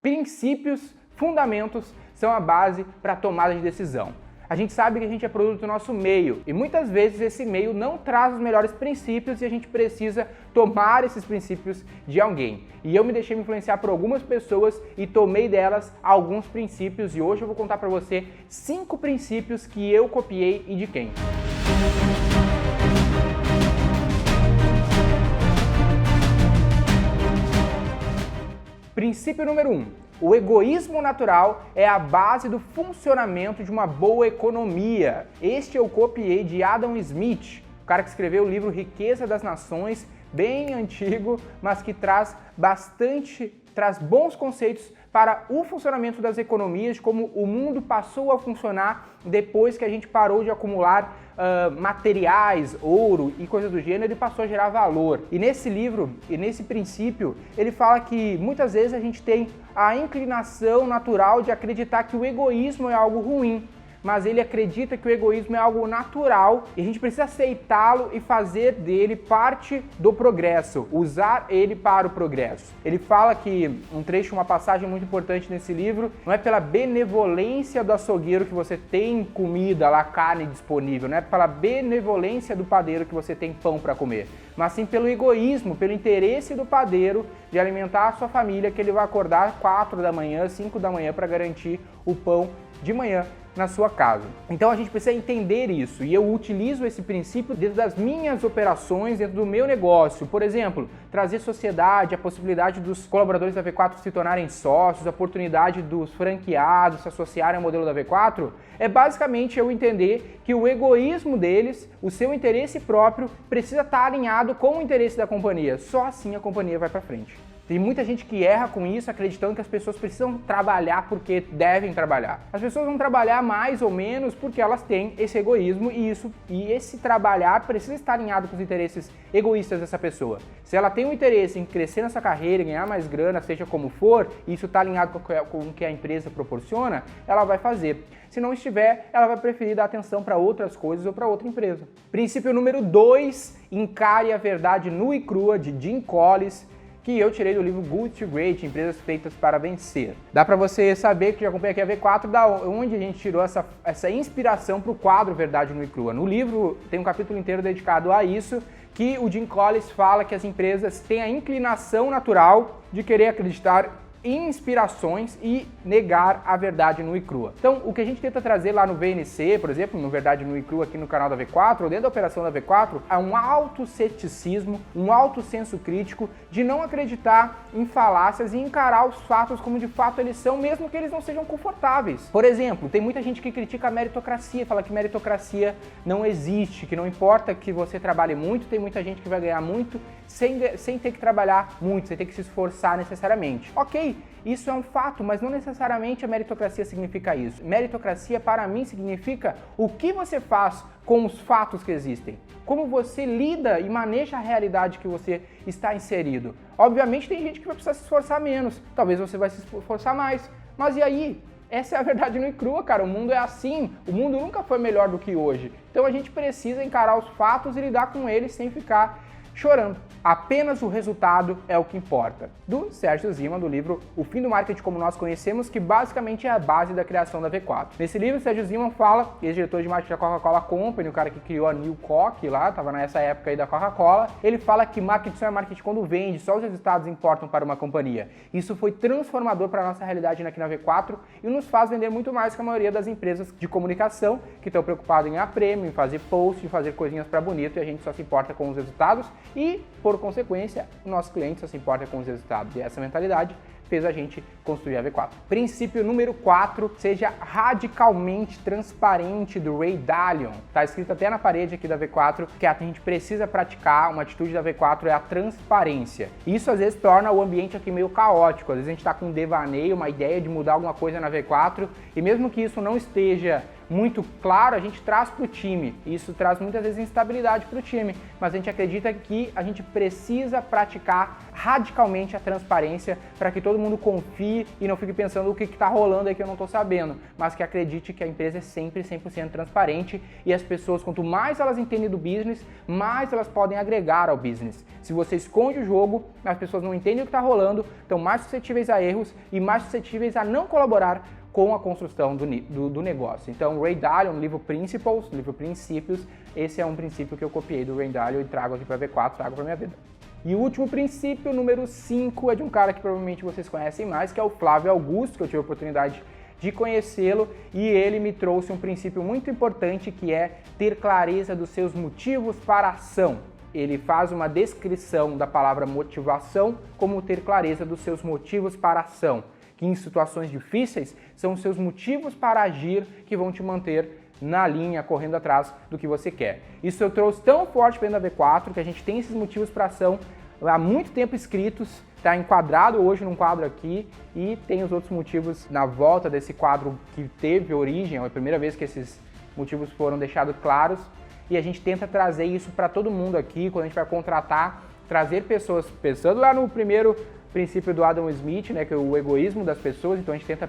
Princípios, fundamentos são a base para a tomada de decisão. A gente sabe que a gente é produto do nosso meio e muitas vezes esse meio não traz os melhores princípios e a gente precisa tomar esses princípios de alguém. E eu me deixei me influenciar por algumas pessoas e tomei delas alguns princípios e hoje eu vou contar para você 5 princípios que eu copiei e de quem. Princípio número 1. O egoísmo natural é a base do funcionamento de uma boa economia. Este eu copiei de Adam Smith, o cara que escreveu o livro Riqueza das Nações, bem antigo, mas que traz bons conceitos para o funcionamento das economias, como o mundo passou a funcionar depois que a gente parou de acumular materiais, ouro e coisas do gênero, ele passou a gerar valor. E nesse livro, e nesse princípio, ele fala que muitas vezes a gente tem a inclinação natural de acreditar que o egoísmo é algo ruim, mas ele acredita que o egoísmo é algo natural e a gente precisa aceitá-lo e fazer dele parte do progresso, usar ele para o progresso. Ele fala que, um trecho, uma passagem muito importante nesse livro, não é pela benevolência do açougueiro que você tem comida lá, carne disponível, não é pela benevolência do padeiro que você tem pão para comer, mas sim pelo egoísmo, pelo interesse do padeiro de alimentar a sua família, que ele vai acordar 4 da manhã, 5 da manhã para garantir o pão de manhã na sua casa. Então a gente precisa entender isso e eu utilizo esse princípio dentro das minhas operações, dentro do meu negócio. Por exemplo, trazer sociedade, a possibilidade dos colaboradores da V4 se tornarem sócios, a oportunidade dos franqueados se associarem ao modelo da V4, é basicamente eu entender que o egoísmo deles, o seu interesse próprio, precisa estar alinhado com o interesse da companhia. Só assim a companhia vai para frente. Tem muita gente que erra com isso, acreditando que as pessoas precisam trabalhar porque devem trabalhar. As pessoas vão trabalhar mais ou menos porque elas têm esse egoísmo e esse trabalhar precisa estar alinhado com os interesses egoístas dessa pessoa. Se ela tem um interesse em crescer nessa carreira, ganhar mais grana, seja como for, e isso está alinhado com o que a empresa proporciona, ela vai fazer. Se não estiver, ela vai preferir dar atenção para outras coisas ou para outra empresa. Princípio número 2, encare a verdade nua e crua, de Jim Collins, que eu tirei do livro Good to Great, Empresas Feitas para Vencer. Dá para você saber, que já acompanha aqui a V4, da onde a gente tirou essa inspiração para o quadro Verdade Nua e Crua. No livro tem um capítulo inteiro dedicado a isso, que o Jim Collins fala que as empresas têm a inclinação natural de querer acreditar em inspirações e negar a verdade nua e crua. Então, o que a gente tenta trazer lá no VNC, por exemplo, no Verdade Nua e Crua aqui no canal da V4, ou dentro da operação da V4, é um autoceticismo, um alto senso crítico de não acreditar em falácias e encarar os fatos como de fato eles são, mesmo que eles não sejam confortáveis. Por exemplo, tem muita gente que critica a meritocracia, fala que meritocracia não existe, que não importa que você trabalhe muito, tem muita gente que vai ganhar muito sem ter que trabalhar muito, sem ter que se esforçar necessariamente. Ok, isso é um fato, mas não necessariamente a meritocracia significa isso. Meritocracia, para mim, significa o que você faz com os fatos que existem, como você lida e maneja a realidade que você está inserido. Obviamente tem gente que vai precisar se esforçar menos, talvez você vai se esforçar mais, mas e aí? Essa é a verdade nua e crua, cara. O mundo é assim, o mundo nunca foi melhor do que hoje. Então a gente precisa encarar os fatos e lidar com eles sem ficar chorando. Apenas o resultado é o que importa. Do Sérgio Ziman, do livro O Fim do Marketing Como Nós Conhecemos, que basicamente é a base da criação da V4. Nesse livro, o Sérgio Ziman fala, ex-diretor de marketing da Coca-Cola Company, o cara que criou a New Coke lá, estava nessa época aí da Coca-Cola, ele fala que marketing só é marketing quando vende, só os resultados importam para uma companhia. Isso foi transformador para a nossa realidade aqui na V4 e nos faz vender muito mais que a maioria das empresas de comunicação que estão preocupadas em ganhar prêmio, em fazer post, em fazer coisinhas para bonito, e a gente só se importa com os resultados e, por consequência, o nosso cliente só se importa com os resultados. E essa mentalidade fez a gente construir a V4. Princípio número 4, seja radicalmente transparente, do Ray Dalio. Tá escrito até na parede aqui da V4 que a gente precisa praticar, uma atitude da V4 é a transparência. Isso às vezes torna o ambiente aqui meio caótico, às vezes a gente está com um devaneio, uma ideia de mudar alguma coisa na V4 e mesmo que isso não esteja muito claro, a gente traz para o time. Isso traz muitas vezes instabilidade para o time, mas a gente acredita que a gente precisa praticar radicalmente a transparência para que todo mundo confie e não fique pensando o que está rolando aí que eu não estou sabendo, mas que acredite que a empresa é sempre 100% transparente e as pessoas, quanto mais elas entendem do business, mais elas podem agregar ao business. Se você esconde o jogo, as pessoas não entendem o que está rolando, estão mais suscetíveis a erros e mais suscetíveis a não colaborar com a construção do negócio. Então, Ray Dalio, no livro Principles, no livro Princípios, esse é um princípio que eu copiei do Ray Dalio e trago aqui para V4, trago para minha vida. E o último princípio, número 5, é de um cara que provavelmente vocês conhecem mais, que é o Flávio Augusto, que eu tive a oportunidade de conhecê-lo, e ele me trouxe um princípio muito importante, que é ter clareza dos seus motivos para a ação. Ele faz uma descrição da palavra motivação como ter clareza dos seus motivos para a ação, que em situações difíceis são os seus motivos para agir que vão te manter na linha, correndo atrás do que você quer. Isso eu trouxe tão forte para dentro da V4 que a gente tem esses motivos para ação há muito tempo escritos, está enquadrado hoje num quadro aqui e tem os outros motivos na volta desse quadro que teve origem, é a primeira vez que esses motivos foram deixados claros e a gente tenta trazer isso para todo mundo aqui, quando a gente vai contratar, trazer pessoas, pensando lá no primeiro princípio do Adam Smith, né, que é o egoísmo das pessoas, então a gente tenta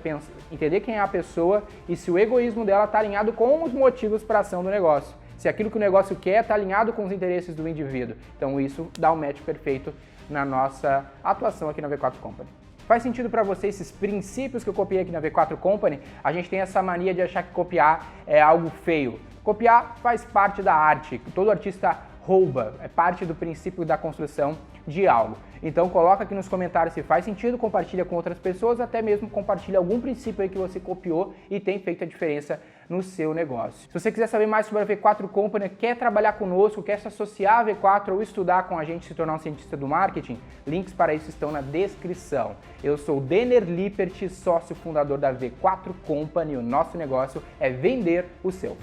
entender quem é a pessoa e se o egoísmo dela está alinhado com os motivos para a ação do negócio. Se aquilo que o negócio quer está alinhado com os interesses do indivíduo. Então isso dá um match perfeito na nossa atuação aqui na V4 Company. Faz sentido para você esses princípios que eu copiei aqui na V4 Company? A gente tem essa mania de achar que copiar é algo feio. Copiar faz parte da arte, todo artista rouba, é parte do princípio da construção de algo. Então coloca aqui nos comentários se faz sentido, compartilha com outras pessoas, até mesmo compartilha algum princípio aí que você copiou e tem feito a diferença no seu negócio. Se você quiser saber mais sobre a V4 Company, quer trabalhar conosco, quer se associar à V4 ou estudar com a gente, se tornar um cientista do marketing, links para isso estão na descrição. Eu sou Denner Lippert, sócio fundador da V4 Company, o nosso negócio é vender o seu.